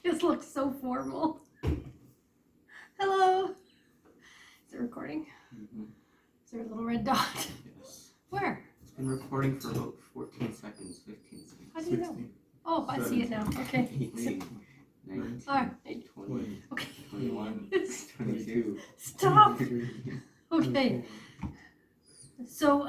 just look so formal. Hello. Is it recording? Mm-hmm. Is there a little red dot? Yes. Where? It's been recording for about 14 seconds, 15 seconds. How do you know? Oh, I see it now. Okay. 18, 19, Alright. 20, Okay. 21, 22. Stop. Okay. So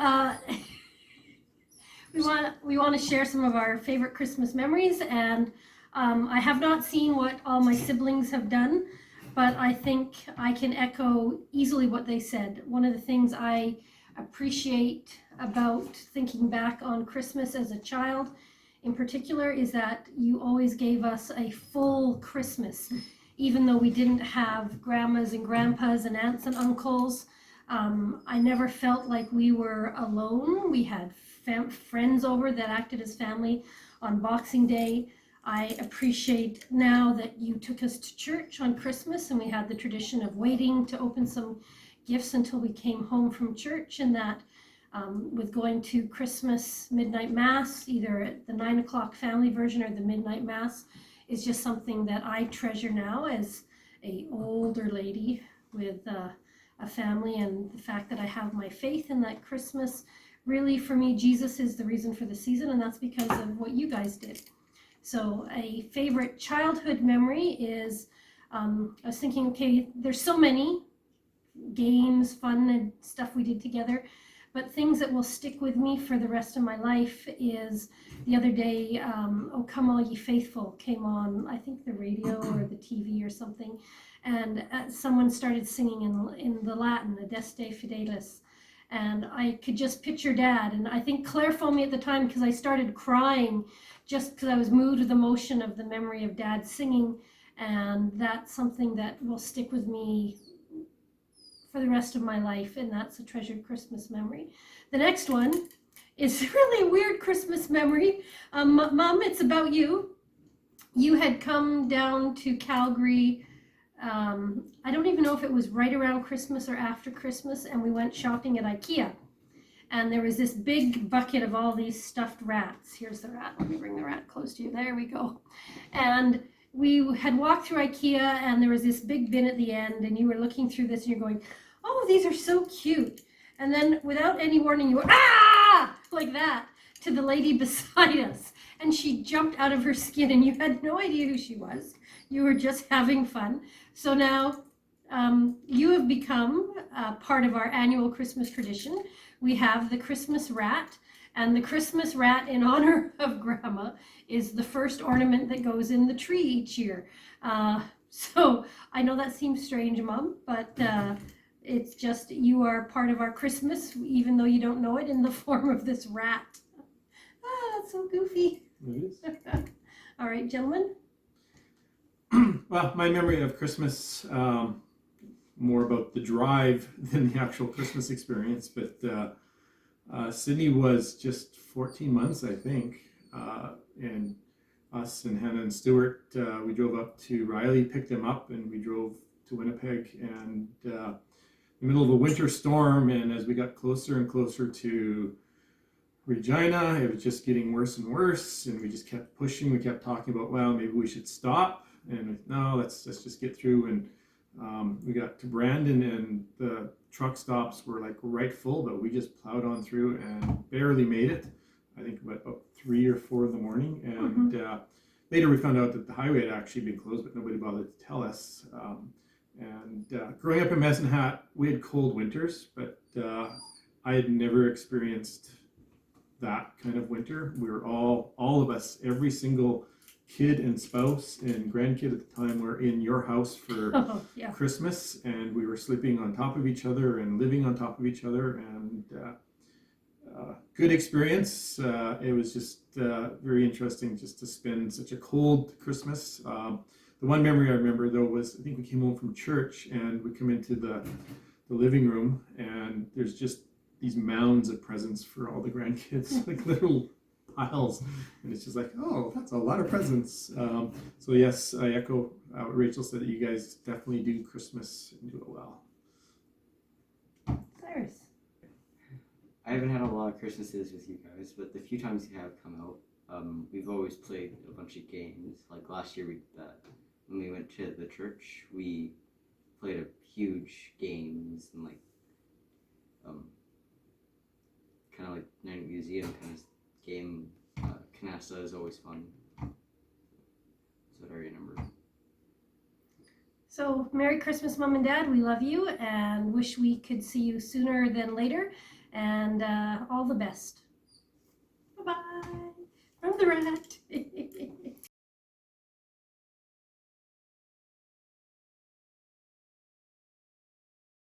we want to share some of our favorite Christmas memories, and I have not seen what all my siblings have done, but I think I can echo easily what they said. One of the things I appreciate about thinking back on Christmas as a child in particular is that you always gave us a full Christmas, even though we didn't have grandmas and grandpas and aunts and uncles. I never felt like we were alone. We had friends over that acted as family on Boxing Day. I appreciate now that you took us to church on Christmas, and we had the tradition of waiting to open some gifts until we came home from church, and that with going to Christmas midnight mass, either at the 9 o'clock family version or the midnight mass, is just something that I treasure now as a older lady with a family, and the fact that I have my faith in that Christmas. Really, for me, Jesus is the reason for the season, and that's because of what you guys did. So a favorite childhood memory is, I was thinking, okay, there's so many games, fun and stuff we did together, but things that will stick with me for the rest of my life is the other day, "O Come All Ye Faithful" came on, I think the radio or the TV or something, and someone started singing in the Latin, "Adeste Fidelis," and I could just picture Dad, and I think Claire phoned me at the time because I started crying just because I was moved with emotion of the memory of Dad singing, and that's something that will stick with me for the rest of my life, and that's a treasured Christmas memory. The next one is really a weird Christmas memory. Mom, it's about you. You had come down to Calgary, I don't even know if it was right around Christmas or after Christmas, and we went shopping at IKEA. And there was this big bucket of all these stuffed rats. Here's the rat. Let me bring the rat close to you. There we go. And we had walked through IKEA, and there was this big bin at the end, and you were looking through this and you're going, "Oh, these are so cute." And then without any warning, you went, "Ah!" like that to the lady beside us. And she jumped out of her skin, and you had no idea who she was. You were just having fun. So now you have become part of our annual Christmas tradition. We have the Christmas rat, and the Christmas rat, in honor of Grandma, is the first ornament that goes in the tree each year. So I know that seems strange, Mom, but it's just you are part of our Christmas, even though you don't know it, in the form of this rat. That's so goofy. It is. All right, gentlemen. Well, my memory of Christmas, more about the drive than the actual Christmas experience, but Sydney was just 14 months, I think, and us and Hannah and Stuart, we drove up to Riley, picked them up, and we drove to Winnipeg, and in the middle of a winter storm, and as we got closer and closer to Regina, it was just getting worse and worse, and we just kept pushing. We kept talking about, well, maybe we should stop, and no, let's just get through. And we got to Brandon, and the truck stops were like right full, but we just plowed on through and barely made it. I think about 3 or 4 in the morning, and later we found out that the highway had actually been closed, but nobody bothered to tell us. Growing up in Medicine Hat, we had cold winters, but I had never experienced that kind of winter. We were all of us, every single kid and spouse and grandkid at the time, were in your house for Christmas, and we were sleeping on top of each other and living on top of each other, and good experience. It was just very interesting just to spend such a cold Christmas. The one memory I remember, though, was I think we came home from church, and we come into the living room, and there's just these mounds of presents for all the grandkids, like little piles, and it's just like, oh, that's a lot of presents. So yes, I echo what Rachel said, that you guys definitely do Christmas and do it well. Cyrus. I haven't had a lot of Christmases with you guys, but the few times you have come out, we've always played a bunch of games. Like last year we did that when we went to the church, we played a huge games and like kind of like night museum kind of game. Canasta is always fun. That's what I remember. So, Merry Christmas, Mom and Dad. We love you and wish we could see you sooner than later. And all the best. Bye-bye. From the rat.